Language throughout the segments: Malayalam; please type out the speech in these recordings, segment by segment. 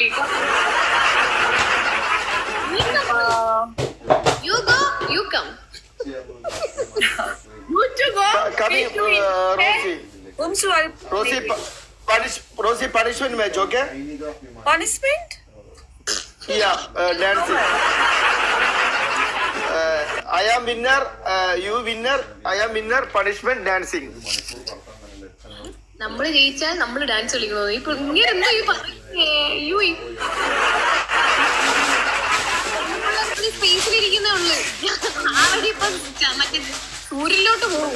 quickly. You go, you come. You to go. Coming, Rosie. Rosie, punishment match, okay? Punishment? Yeah, dancing. I am winner, you winner, I am winner, punishment, dancing. നമ്മള് ജയിച്ചാൽ നമ്മള് ഡാൻസ് കളിക്കുന്നത്. ഇപ്പൊ ഇങ്ങനെ എന്താ ഈ പറയുന്നേ? സ്പേസിലിരിക്കുന്നേ ഉള്ളു. ആരുടെ ഇപ്പൊ മറ്റേ സൂര്യനിലോട്ട് പോകും.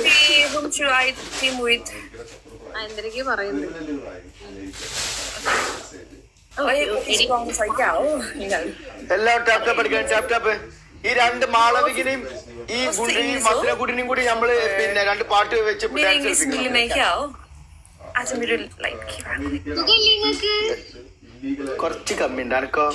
എന്തൊക്കെ പറയുന്നു. എല്ലാം ടാപ്പ് പഠിക്കാൻ ടാപ്പ്. ഈ രണ്ട് മാളവികനെയും ഈ ഗുണ്ടിനെയും മസിനക്കുട്ടിനെയും കൂടി നമ്മള് പിന്നെ രണ്ട് പാട്ട് വെച്ച് കുറച്ച് കമ്മി ഉണ്ട് അനക്കോ.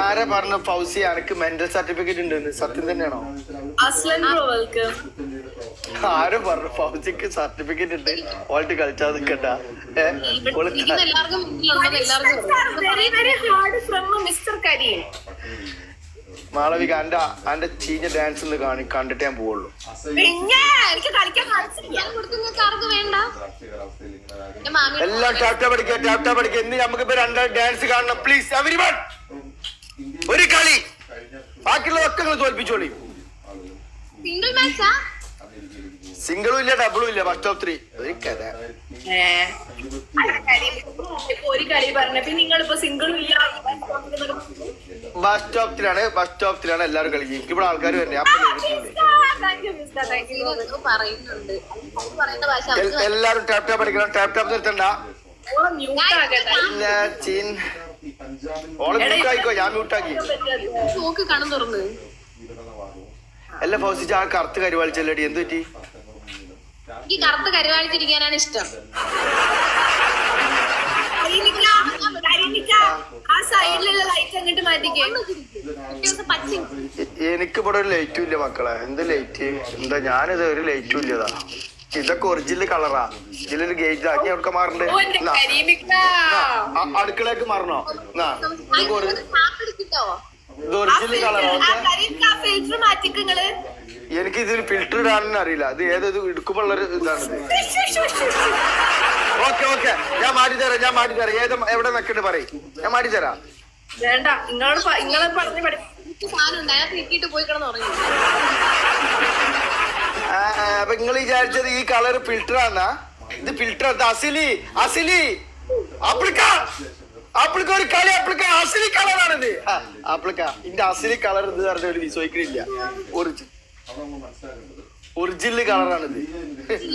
ആരാ പറഞ്ഞ ഫൗസി അനക്ക് മെന്റൽ സർട്ടിഫിക്കറ്റ് ഉണ്ട്? സത്യം തന്നെയാണോ? ആരോ പറഞ്ഞു ഫൗസിക്ക് സർട്ടിഫിക്കറ്റ് ഉണ്ട്, ഓൾട്ട് കളിച്ചാ നിക്കണ്ട. മാളവിക അന്റെ ചീഞ്ഞ ഡാൻസ് ഒന്ന് കണ്ടിട്ട് ഞാൻ പോവുള്ളൂ. എല്ലാം ടാപ്റ്റാ പഠിക്കുക. ഇന്ന് നമുക്കിപ്പോ രണ്ടാം ഡാൻസ് കാണണം. പ്ലീസ് എവരിവൺ, ഒരു കളി. ബാക്കിയുള്ളതൊക്കെ നിങ്ങൾ തോൽപ്പിച്ചോളി. സിംഗിളും ഇല്ല ഡബിളും ഇല്ല. ഫസ്റ്റ് ഓഫ് 3 ഒരു കഥ. ബസ് സ്റ്റോപ്പിലാണ് എല്ലാരും കളിക്കും. എനിക്കിവിടെ ആൾക്കാർ വരണേ. എല്ലാരും ടാപ്റ്റാ പഠിക്കണം. ടാപ്റ്റാപ്പ് നിർത്തണ്ട. ഓളെ മ്യൂട്ടായിക്കോ, ഞാൻ മ്യൂട്ടാക്കി. എല്ലാ ഫൗസിച്ച് ആ കറുത്ത് കരുവാളിച്ചല്ലടി, എന്ത് പറ്റി? ഈ കറുത്ത് കരുവാളിച്ചിരിക്കാനാണ് ഇഷ്ടം. എനിക്ക് ഇവിടെ ഒരു ലൈറ്റും ഇല്ല മക്കളെ. എന്ത് ലൈറ്റ്? എന്താ ഞാനിത് ഒരു ലൈറ്റും ഇല്ലതാ. ഇതൊക്കെ ഒറിജിനൽ കളറാ. ഇതിലൊരു ഗേറ്റ് ആക്കി അവിടെ മാറണ്ടേ. അടുക്കളേക്ക് മാറണോ? ഇത് ഒറിജിനൽ കളറാ. എനിക്ക് ഇതിൽ ഫിൽറ്റർ ഇടാനൊന്നും അറിയില്ല. ഇത് ഏത് എടുക്കുമ്പോഴുള്ളൊരു ഇതാണിത്. ഓക്കെ ഞാൻ മാറ്റിത്തരാം. ഏത് എവിടെ നിൽക്കണ്ട് പറയും, ഞാൻ മാറ്റിത്തരാം. അപ്പൊ നിങ്ങൾ വിചാരിച്ചത് ഈ കളർ ഫിൽറ്റർ ആന്നാ? ഇത് ഫിൽറ്റർ. അസിലി ആപ്പിൾക്ക ഒരു കളി. അസിലി കളറാണിത്. ആപ്പിൾക്ക ഇതിന്റെ അസിലി കളർ ഇത് പറഞ്ഞ ഒരു വിശ്വസിക്കുന്നില്ല. ഒറിജിനൽ കളറാണിത്.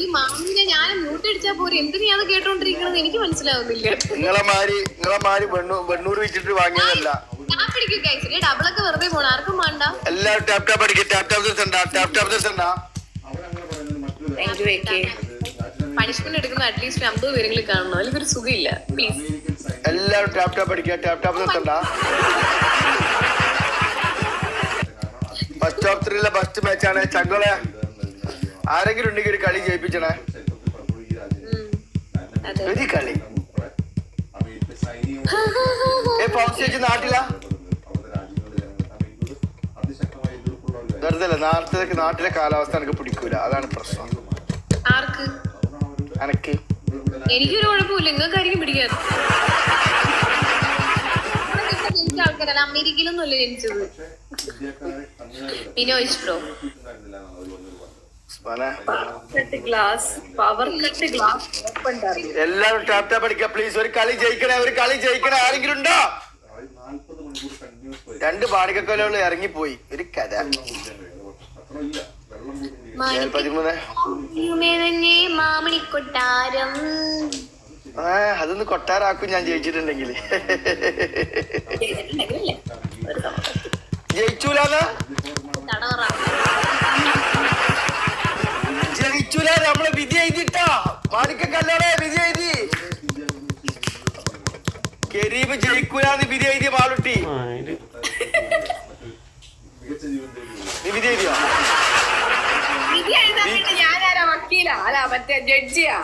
ഈ മാമിനെ ഞാൻ മ്യൂട്ട് അടിച്ചാ പോരെ, എന്തിനാണ് കേട്ടോണ്ടിരിക്കണത് എനിക്ക് മനസ്സിലാവുന്നില്ല. നിങ്ങളെ മാരി വെണ്ണൂർ വെച്ചിട്ട് വാങ്ങിയതല്ല. ഡബിളൊക്കെ വെറുതെ പോണ ആർക്കും വേണ്ട. എല്ലാരും ടാപ്റ്റാപ്പ് പഠിക്കും. ടാപ്റ്റാപ്പ് പണിഷ്മെന്റ് എടുക്കുന്ന അറ്റ്ലീസ്റ്റ് 50 പേരെങ്കിലും കാണണം. അതിലൊരു സുഖമില്ല. പ്ലീസ് എല്ലാരും ടാപ്റ്റാപ്പ് പഠിക്കുക. ടാപ്റ്റാപ്പ് നിർത്തണ്ട. ഫസ്റ്റ് ഓഫ് 3 ഫസ്റ്റ് മാച്ചാണ്. ചങ്കളെ ആരെങ്കിലും ഉണ്ടെങ്കിൽ ഒരു കളി ജയിപ്പിച്ചണേ. ഒരു കളി. ഫൗസി നാട്ടിലാ? വെറുതെ നാട്ടിലെ കാലാവസ്ഥ എനിക്ക് പിടിക്കൂല, അതാണ് പ്രശ്നം. ആർക്ക്? എനക്ക്. എനിക്കൊരു കുഴപ്പമില്ല, നിങ്ങൾക്കായിരിക്കും പിടിക്കാറ്. ജനിച്ച ആൾക്കാരല്ല, അമേരിക്കയിലൊന്നുമല്ല ജനിച്ചത്. വിനോദ് ബ്രോ എല്ലാരും ടാപ്റ്റാ പഠിക്കുക പ്ലീസ്. ഒരു കളി ജയിക്കണേ. ആരെങ്കിലും ഉണ്ടോ? 2 പാടിക്കൊല്ലുകൾ ഇറങ്ങിപ്പോയി. ഒരു കഥ. 13 മാമണിക്കൊട്ടാരം. അതൊന്ന് കൊട്ടാരാക്കും ഞാൻ ജയിച്ചിട്ടുണ്ടെങ്കിൽ. ജയിച്ചൂലെന്ന് നമ്മള് വിധി എഴുതിട്ടാ. മാണിക്കല്ലോടെ വിധി എഴുതി. കരീബ് ജയിക്കൂലെന്ന് വിധി എഴുതിയ പാളുട്ടി. നീ വിധി എഴുതിയോ? ജഡ്ജിയില്ല അല്ല മറ്റേ ജഡ്ജിയാ.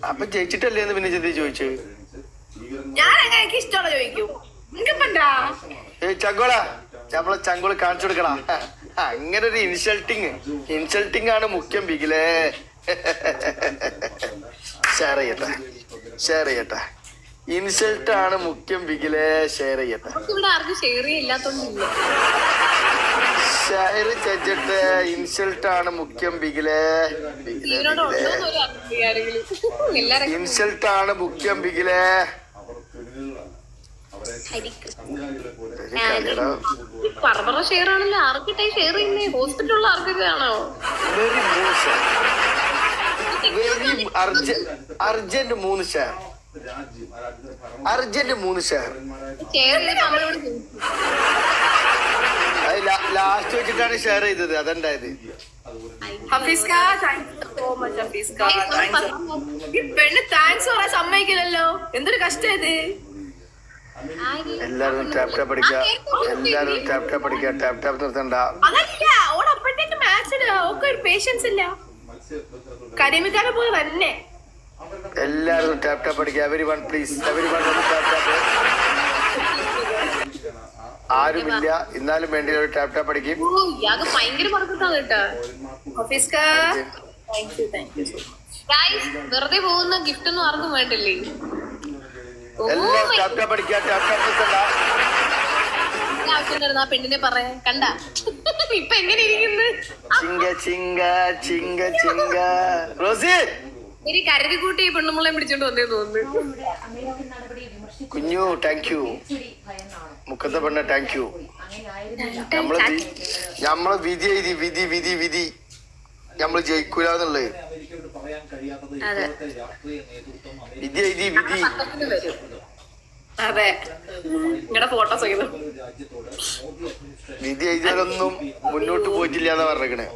അപ്പൊ ജയിച്ചിട്ടല്ലേ എന്ന് പിന്നെ ചെന്തി ചോദിച്ചു. ഞാൻ അങ്ങനെ എനിക്ക് ഇഷ്ടമുള്ള ചോദിക്കും. നിങ്ങൾക്കെന്താ ചങ്കോള നമ്മളെ ചങ്കോള് കാണിച്ചു കൊടുക്കണ. അങ്ങനെ ഒരു ഇൻസൾട്ടിങ് ആണ് മുഖ്യം ബിഗിലേ. ഷെയർ ചെയ്യട്ടെ ഇൻസൾട്ട് ആണ് മുഖ്യം ബിഗിലേ. ഷെയർ ചെയ്യട്ടെ. ഇവിടെ ആർക്കും ഷെയർ ചെയ്യില്ലാത്തോണ്ടില്ല. ഷെയർ ചെയ്തിട്ട് ഇൻസൾട്ട് ആണ് മുഖ്യം ബിഗിലേ. ഇവരോട് ഉണ്ടോന്ന് ഒരു ആരെങ്കിലും എല്ലാരും ഇൻസൾട്ട് ആണ് മുഖ്യം ബിഗിലേ. പറമ്പറ ഷെയർ ആണല്ലോ. ആർക്കിട്ടേ ഷെയർ ചെയ്യുന്നേ? ഹോസ്പിറ്റലുള്ള ആർക്കൊക്കെ ആണോ? Very urgent 3 share. Urgent 3 share. Share ചെയ്ത് നമ്മളോട് ലാസ്റ്റ് വെച്ചിട്ടാണ് ഷെയർ ചെയ്തത്. അതുണ്ടായത്. ഹഫീസ്ക, താങ്ക്സ് സോ മച്ച് ഹഫീസ്ക. ഈ പെണ്ണ് താങ്ക്സ് പറയാൻ സമ്മതിക്കില്ലല്ലോ. എന്തൊരു കഷ്ടം ഇത്. എല്ലാരും ടാപ്പ് അടിക്കുക. ടാപ്പ് നിർത്തണ്ട. അതല്ല ഓൾ അപ്പോഴത്തേക്ക് മാച്ചില് ഒക്കെ ഒരു പേഷ്യൻസ് ഇല്ല. കരിമിക്കാരെ പോലെ തന്നെ. എല്ലാരും ടാപ്പ് അടിക്കുക. Everyone please. ടാപ്പ്. ആരുമില്ല എന്നാലും വേണ്ടി ഒരു ടാപ്പ് അടിക്കും. ഇയാൾക്ക് ഭയങ്കര പറക്കത്താണ് കേട്ടാ. ഹഫീസ്ക, താങ്ക് യു. ഗൈസ്, വെറുതെ പോകുന്ന ഗിഫ്റ്റ് ഒന്നും ആർക്കും വേണ്ടല്ലേ? എല്ലാം ടാപ്പ് അടിക്കുക. ആവശ്യമുണ്ടായിരുന്നു ആ പെണ്ണിനെ പറയാൻ. കണ്ട ഇപ്പൊ എങ്ങനെ ഇരിക്കുന്നു? ചിങ്ക റോസി ഒരു കരുതി കൂട്ടി ഈ പെണ്ണുമുള്ളെ പിടിച്ചോണ്ട് വന്നേ തോന്നുന്നു. കുഞ്ഞു താങ്ക് യു. മുഖത്തെ പെണ്ണ താങ്ക് യു. നമ്മളെ വിധി നമ്മള് ജയിക്കൂലെന്നുള്ളത്. വിധി അതെ നിങ്ങളുടെ ഫോട്ടോസ് വിധി എഴുതിയാലൊന്നും മുന്നോട്ട് പോയിട്ടില്ല എന്നാ പറഞ്ഞേ.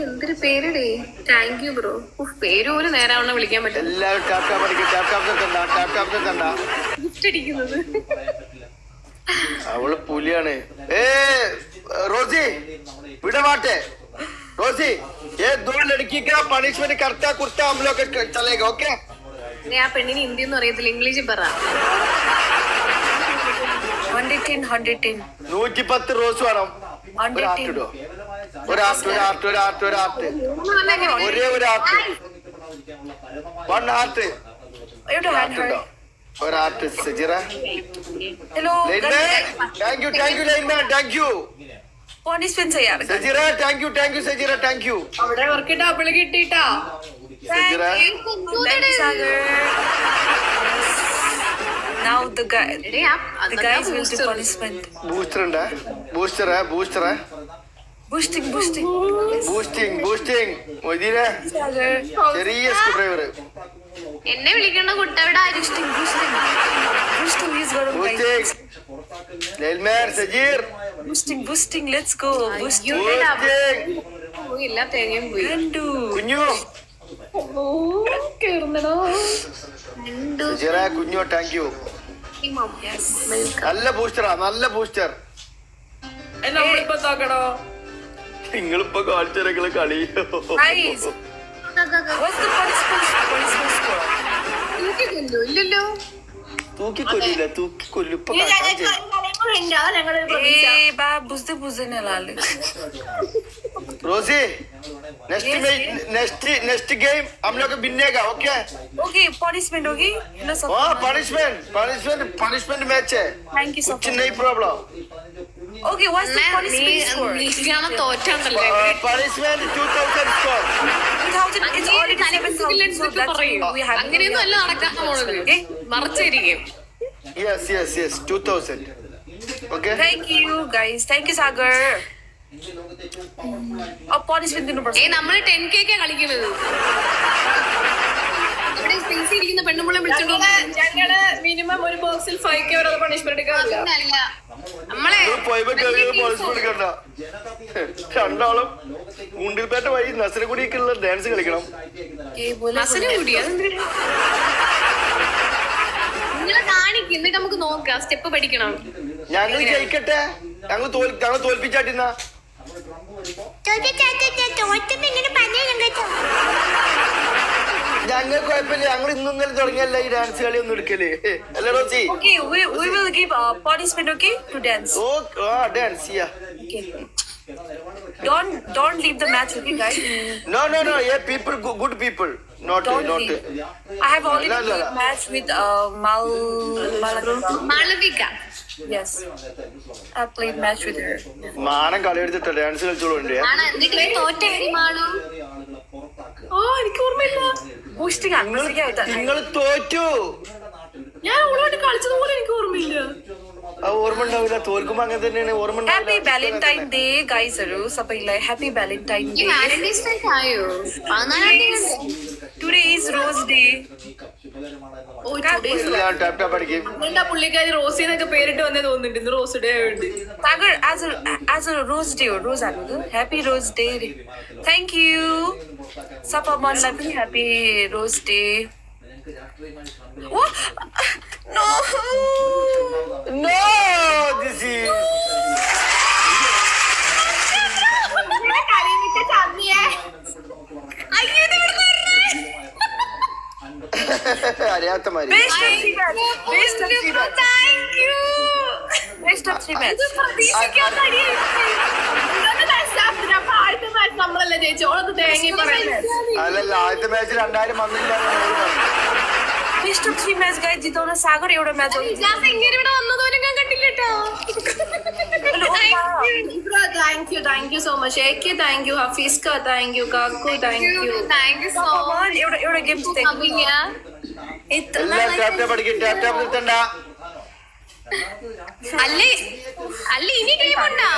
എന്തൊരു പേരടേ. Thank you bro. പേര് പോലും നേരാവണ്ണം വിളിക്കാൻ പറ്റും. എല്ലാവരും ടാപ്പ് ഗിഫ്റ്റ് അടിക്കുന്നത്. അവള് പുലിയാണ്. रोजी विड़ा माटे रोजी ये 2 लड़की का पनिशमेंट करता कुर्ता हम लोग चलेगा ओके. ഞാൻ ആ പെണ്ണിന് ഹിന്ദി ഒന്നും അറിയത്തില്ല. ഇംഗ്ലീഷിൽ പറ. 110 110 റോസ് വേണം. ഒരു ആർട്ട് ഒരേ ഒരു ആർട്ട് 1 ഹാർട്ട് ഒരു art. Sajira thank you punishment ചെയ്യാറ്. Sajira thank you Sajira thank you. അവിടെ അവർക്ക് ഡബിൾ കിട്ടിട്ടാ. Sajira Now the guys will do punishment. Boosting മൊയ്തീനെ ചെറിയ സ്ക്രൂ ഡ്രൈവർ. എന്നെ വിളിക്കണ കുട്ടവിടെ boosting let's go. എല്ലാ തേങ്ങയും പോയി. കുഞ്ഞു കുഞ്ഞു താങ്ക് യു. നല്ല ബൂസ്റ്റർ. നമ്മളിപ്പോ നോക്കണോ? നിങ്ങളിപ്പോ കാണിച്ചേരങ്ങള് കളി. ഇല്ലല്ലോ തൂക്കിക്കൊല്ലില്ല തൂക്കിക്കൊല്ലിപ്പൊ रोजी नेक्स्ट गेम हम लोग बिनेगा ओके. ओके पनिशमेंट होगी. हाँ पनिशमेंट मैच है. थैंक यू सो कुछ नहीं problem. Okay what's the punishment score? തോറ്റല്ലേ punishment 2000 score. 2000 it's already 7000 so that's we have. അങ്ങനെയൊന്നും അല്ല നടക്കാൻ പോണത്. മറച്ചിരിക്കും. yes 2000 okay. Thank you guys. Thank you Sagar. Punishment നമ്മള് 10K കളിക്കുന്നത്. ഇവിടെ സ്പേസ് ഇരിക്കുന്ന പെണ്ണുമ്പളെ വിളിച്ചോണ്ട് ഞങ്ങള് മിനിമം ഒരു ബോക്സിൽ 5K വരെ പണിഷ്മെന്റ് എടുക്കാറില്ല. നമ്മളെ രണ്ടാളും മുണ്ടിൽപേട്ട വഴി നസരകുടിക്കുള്ള ഡാൻസ് കളിക്കണം. നിങ്ങളെ കാണിക്കും എന്നിട്ട് നമുക്ക് നോക്കാം. സ്റ്റെപ്പ് പഠിക്കണം. ഞങ്ങൾ ജയിക്കട്ടെ. ഞങ്ങൾ തോൽപ്പിച്ചാട്ടിന്ന ഞങ്ങൾക്ക് കുഴപ്പമില്ല, ഞങ്ങൾ ഇന്നും ഇന്നലെ തുടങ്ങിയല്ല ഈ ഡാൻസ് കളി ഒന്നും എടുക്കല് അല്ലേ Rosy? Okay, we will give a participant, okay, to dance. Dance ചെയ്യാ. Okay. Don't leave the match, okay, guys? No, people, good people, not. Leave. I have already played match with Malavika. Yes, I played match with her. മാനം കളി എടുത്തിട്ട് ഡാൻസ് കളിച്ചോളുണ്ട്. ആണ് എന്നിട്ട് ഈ തോറ്റ മാളും. എനിക്ക് ഓർമ്മയില്ല. Boosting നിങ്ങൾ തോറ്റു. ഞാൻ അവളോട് കളിച്ചതുപോലെ എനിക്ക് ഓർമ്മയില്ല. ഓർമ്മ ഉണ്ടാവില്ല, തോൽക്കുമ്പോ അങ്ങനെ തന്നെയാണ് ഓർമ്മ. Happy Valentine Day, guys. Sabailah, Happy Valentine ഈ Day. വാലന്റൈൻസ് ഡേ ആയോ? 14 തീയതി. Today is Rose Day. Tap tap അടിക്കും. എന്താ പുള്ളിക്കാരി റോസി എന്നൊക്കെ പേരിട്ട് വന്നേ തോന്നുന്നുണ്ട്. ഇന്ന് റോസ് ഡേ ഉണ്ട്. Sagar, as a Rose Day, Rose Anu. Happy Rose Day. Thank you. Sapa man lovely Happy Rose Day. What? No, this is അറിയാത്ത മാതിരി. Best of three match. Thank you. Best of three match. നമ്മളല്ലേ ജയിച്ചോളത് തേങ്ങി പറയുന്നത്. അല്ലല്ല, ആദ്യത്തെ മാച്ച് 2000 വന്നില്ല. Best of three match, guys. ജിതോന Sagar എവിടെ മാച്ച് ഇങ്ങനെ ഇവിടെ വന്നതോരും ഞാൻ കണ്ടില്ലട്ടോ. Thank you so much. AK, thank you. Hafiska, thank you. Kakku, thank you. Thank you so much. എവിടെ ഗെയിംസ് എല്ലാം ടാപ് ടാപ് അടിക്കും. ടാപ് ടാപ് നിർത്തണ്ട. അല്ലേ ഇനി ഗെയിം ഉണ്ടോ?